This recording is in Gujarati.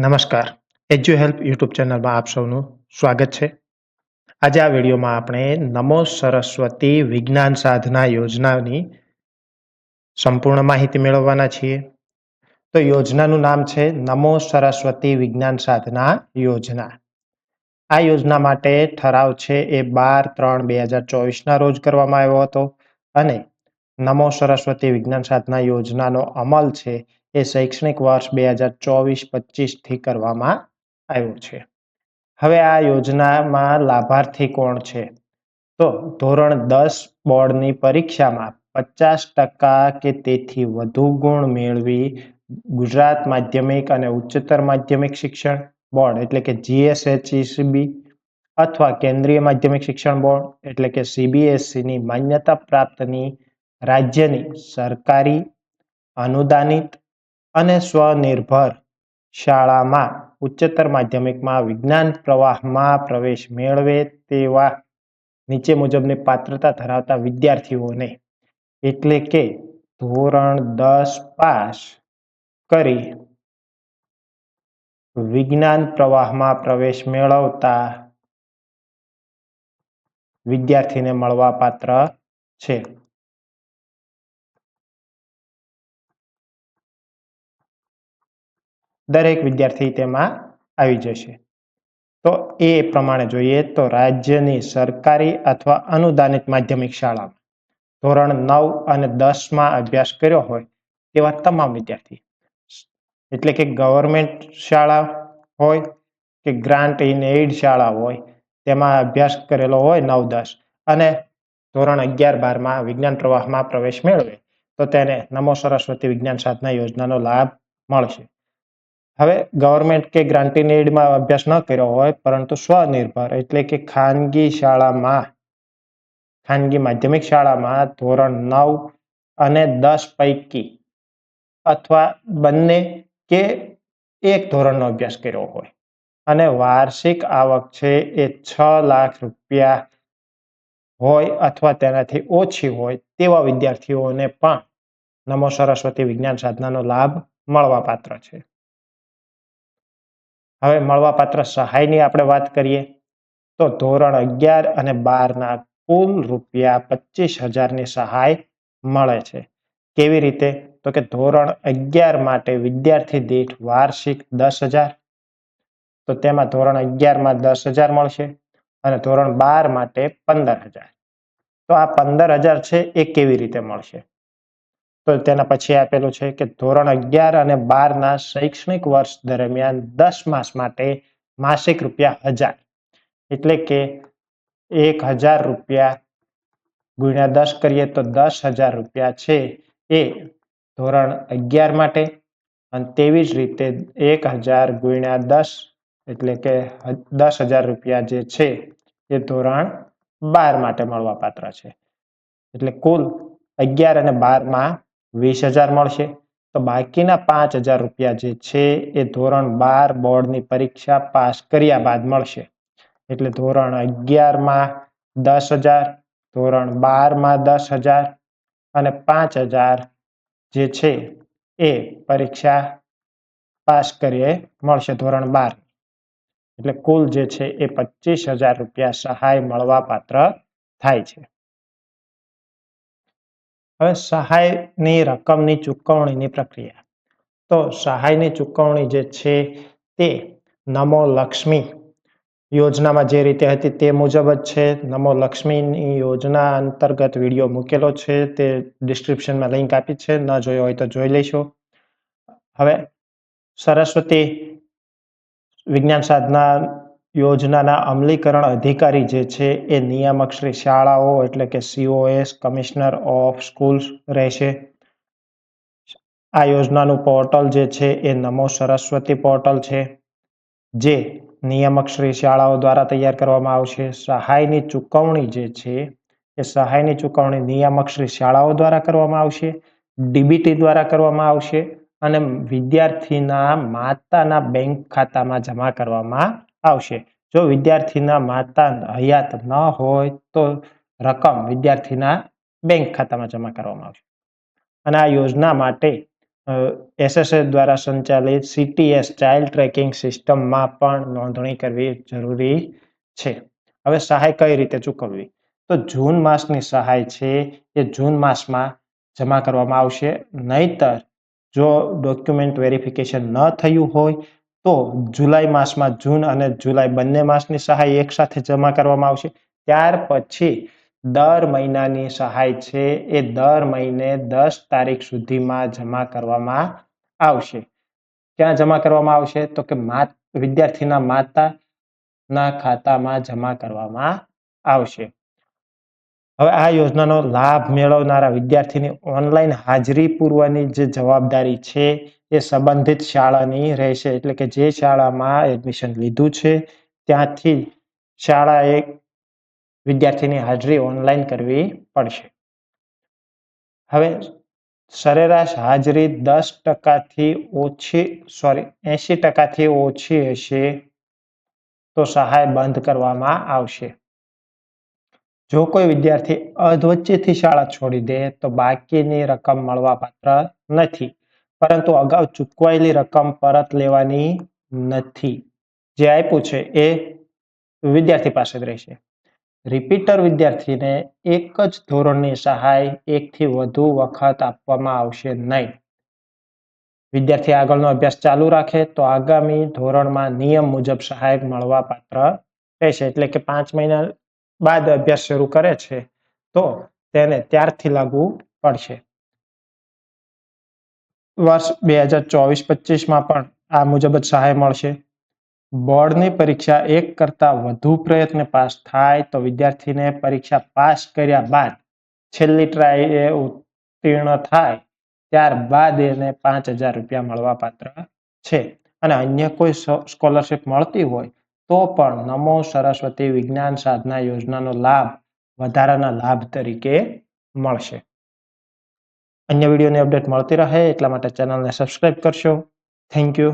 નમસ્કાર. એજ્યુહેલ્પ યુટ્યુબ ચેનલમાં આપ સૌનું સ્વાગત છે. આજે આ વિડીયોમાં આપણે નમો સરસ્વતી વિજ્ઞાન સાધના યોજનાની સંપૂર્ણ માહિતી મેળવવાના છીએ. તો યોજનાનું નામ છે નમો સરસ્વતી વિજ્ઞાન સાધના યોજના. આ યોજના માટે ઠરાવ છે એ 12/3/2024 રોજ કરવામાં આવ્યો હતો અને નમો સરસ્વતી વિજ્ઞાન સાધના યોજનાનો અમલ છે એ શૈક્ષણિક વર્ષ 2024-25 થી કરવામાં આવ્યો છે. હવે આ યોજનામાં લાભાર્થી કોણ છે? તો ધોરણ 10 બોર્ડની પરીક્ષામાં 50% કે તેથી વધુ ગુણ મેળવી ગુજરાત માધ્યમિક અને ઉચ્ચતર માધ્યમિક શિક્ષણ બોર્ડ એટલે કે GSHECB અથવા કેન્દ્રીય માધ્યમિક શિક્ષણ બોર્ડ એટલે કે CBSEની માન્યતા પ્રાપ્તની રાજ્યની સરકારી અનુદાનિત અને સ્વનિર્ભર શાળામાં ઉચ્ચતર માધ્યમિકમાં વિજ્ઞાન પ્રવાહમાં પ્રવેશ મેળવે તેવા નીચે મુજબની પાત્રતા ધરાવતા વિદ્યાર્થીઓને એટલે કે ધોરણ 10 પાસ કરી વિજ્ઞાન પ્રવાહમાં પ્રવેશ મેળવતા વિદ્યાર્થીને મળવા પાત્ર છે. દરેક વિદ્યાર્થી તેમાં આવી જશે. તો એ પ્રમાણે જોઈએ તો રાજ્યની સરકારી અથવા અનુદાનિત માધ્યમિક શાળામાં ધોરણ 9 અને 10માં અભ્યાસ કર્યો હોય તેવા તમામ વિદ્યાર્થી એટલે કે ગવર્મેન્ટ શાળા હોય કે ગ્રાન્ટ ઇન એઇડ શાળા હોય તેમાં અભ્યાસ કરેલો હોય 9-10 અને ધોરણ 11-12માં વિજ્ઞાન પ્રવાહમાં પ્રવેશ મેળવે તો તેને નમો સરસ્વતી વિજ્ઞાન સાધના યોજનાનો લાભ મળશે. હવે ગવર્મેન્ટ કે ગ્રાન્ટ ઇન એઇડમાં અભ્યાસ ન કર્યો હોય પરંતુ સ્વનિર્ભર એટલે કે ખાનગી માધ્યમિક શાળામાં ધોરણ 9 અને 10 પૈકી અથવા બંને કે એક ધોરણનો અભ્યાસ કર્યો હોય અને વાર્ષિક આવક છે એ 6 લાખ રૂપિયા હોય અથવા તેનાથી ઓછી હોય તેવા વિદ્યાર્થીઓને પણ નમો સરસ્વતી વિજ્ઞાન સાધનાનો લાભ મળવા પાત્ર છે. હવે મળવાપાત્ર સહાયની આપણે વાત કરીએ તો ધોરણ 11 અને 12ના કુલ રૂપિયા 25,000ની સહાય મળે છે. કેવી રીતે? તો કે ધોરણ 11 માટે વિદ્યાર્થી દીઠ વાર્ષિક 10,000 તો તેમાં ધોરણ 11માં 10,000 મળશે અને ધોરણ 12 માટે 15,000. તો આ 15,000 છે એ કેવી રીતે મળશે? તો તેના પછી આપેલું છે કે ધોરણ 11 અને 12ના શૈક્ષણિક વર્ષ દરમિયાન 10 માસ માટે માસિક રૂપિયા 1,000 એટલે કે 1,000 રૂપિયા ગુણ્યા 10 કરીએ તો 10,000 રૂપિયા છે એ ધોરણ 11 માટે અને તેવી જ રીતે 1,000 ગુણ્યા 10 એટલે કે 10,000 રૂપિયા જે છે એ ધોરણ 12 માટે મળવા પાત્ર છે. એટલે કુલ 11 અને 12માં 20,000 મળશે. તો બાકીના 5,000 રૂપિયા જે છે એ ધોરણ 12 બોર્ડની પરીક્ષા પાસ કર્યા બાદ મળશે. એટલે ધોરણ 11માં 10,000, ધોરણ 12માં 10,000 અને 5,000 જે છે એ પરીક્ષા પાસ કરીએ મળશે ધોરણ 12. એટલે કુલ જે છે એ 25,000 રૂપિયા સહાય મળવા પાત્ર થાય છે. હવે સહાયની રકમની ચૂકવણીની પ્રક્રિયા. તો સહાયની ચૂકવણી જે છે તે નમો લક્ષ્મી યોજનામાં જે રીતે હતી તે મુજબ જ છે. નમો લક્ષ્મીની યોજના અંતર્ગત વિડીયો મૂકેલો છે, તે ડિસ્ક્રિપ્શનમાં લિંક આપી છે, ન જોયો હોય તો જોઈ લેશો. હવે સરસ્વતી વિજ્ઞાન સાધના યોજનાના અમલીકરણ અધિકારી જે છે એ નિયામક શ્રી શાળાઓ એટલે કે COS કમિશનર ઓફ સ્કૂલ્સ રહેશે. આ યોજનાનું પોર્ટલ જે છે એ નમો સરસ્વતી પોર્ટલ છે જે નિયામક શ્રી શાળાઓ દ્વારા તૈયાર કરવામાં આવશે. સહાયની ચૂકવણી જે છે એ સહાયની ચૂકવણી નિયામક શ્રી શાળાઓ દ્વારા કરવામાં આવશે, DBT દ્વારા કરવામાં આવશે અને વિદ્યાર્થીના માતાના બેંક ખાતામાં જમા કરવામાં આવશે. જો વિદ્યાર્થીના માતા હયાત ન હોય તો રકમ વિદ્યાર્થીના બેંક ખાતામાં જમા કરવામાં આવશે. અને આ યોજના માટે SSA દ્વારા સંચાલિત CTS ચાઇલ્ડ ટ્રેકિંગ સિસ્ટમમાં પણ નોંધણી કરવી જરૂરી છે. હવે સહાય કઈ રીતે ચૂકવવી? તો જૂન માસની સહાય છે એ જૂન માસમાં જમા કરવામાં આવશે. નહીતર જો ડોક્યુમેન્ટ વેરિફિકેશન ન થયું હોય તો જુલાઈ માસમાં જૂન અને જુલાઈ બંને માસની સહાય એકસાથે જમા કરવામાં આવશે. ત્યાર પછી દર મહિનાની સહાય છે એ દર મહિને 10 તારીખ સુધીમાં જમા કરવામાં આવશે. ક્યાં જમા કરવામાં આવશે? તો કે વિદ્યાર્થીના માતાના ખાતામાં જમા કરવામાં આવશે. હવે આ યોજનાનો લાભ મેળવનારા વિદ્યાર્થીની ઓનલાઈન હાજરી પૂરવાની જે જવાબદારી છે એ સંબંધિત શાળાની રહેશે. એટલે કે જે શાળામાં એડમિશન લીધું છે ત્યાંથી શાળાએ વિદ્યાર્થીની હાજરી ઓનલાઈન કરવી પડશે. હવે સરેરાશ હાજરી 80% ઓછી હશે તો સહાય બંધ કરવામાં આવશે. જો કોઈ વિદ્યાર્થી અધવચ્ચેથી શાળા છોડી દે તો બાકીની રકમ મળવાપાત્ર નથી, પરંતુ અગાઉ ચૂકવાયેલી રકમ પરત લેવાની નથી. જે આપ્યું છે એ વિદ્યાર્થી પાસે જ રહેશે. રિપીટર વિદ્યાર્થીને એક જ ધોરણની સહાય એકથી વધુ વખત આપવામાં આવશે નહીં. વિદ્યાર્થી આગળનો અભ્યાસ ચાલુ રાખે તો આગામી ધોરણમાં નિયમ મુજબ સહાય મળવાપાત્ર રહેશે. એટલે કે 5 મહિના બાદ અભ્યાસ શરૂ કરે છે તો તેને ત્યારથી લાગુ પડશે. વર્ષ 2024-25માં પણ આ મુજબ જ સહાય મળશે. બોર્ડની પરીક્ષા એક કરતા વધુ પ્રયત્ને પાસ થાય તો વિદ્યાર્થીને પરીક્ષા પાસ કર્યા બાદ છેલ્લી ટ્રાયે ઉત્તીર્ણ થાય ત્યારબાદ એને 5,000 રૂપિયા મળવાપાત્ર છે. અને અન્ય કોઈ સ્કોલરશિપ મળતી હોય તો પણ નમો સરસ્વતી વિજ્ઞાન સાધના યોજનાનો લાભ વધારાના લાભ તરીકે મળશે. અન્ય વિડીયોની અપડેટ મળતી રહે એટલા માટે ચેનલને સબસ્ક્રાઇબ કરશો. Thank you.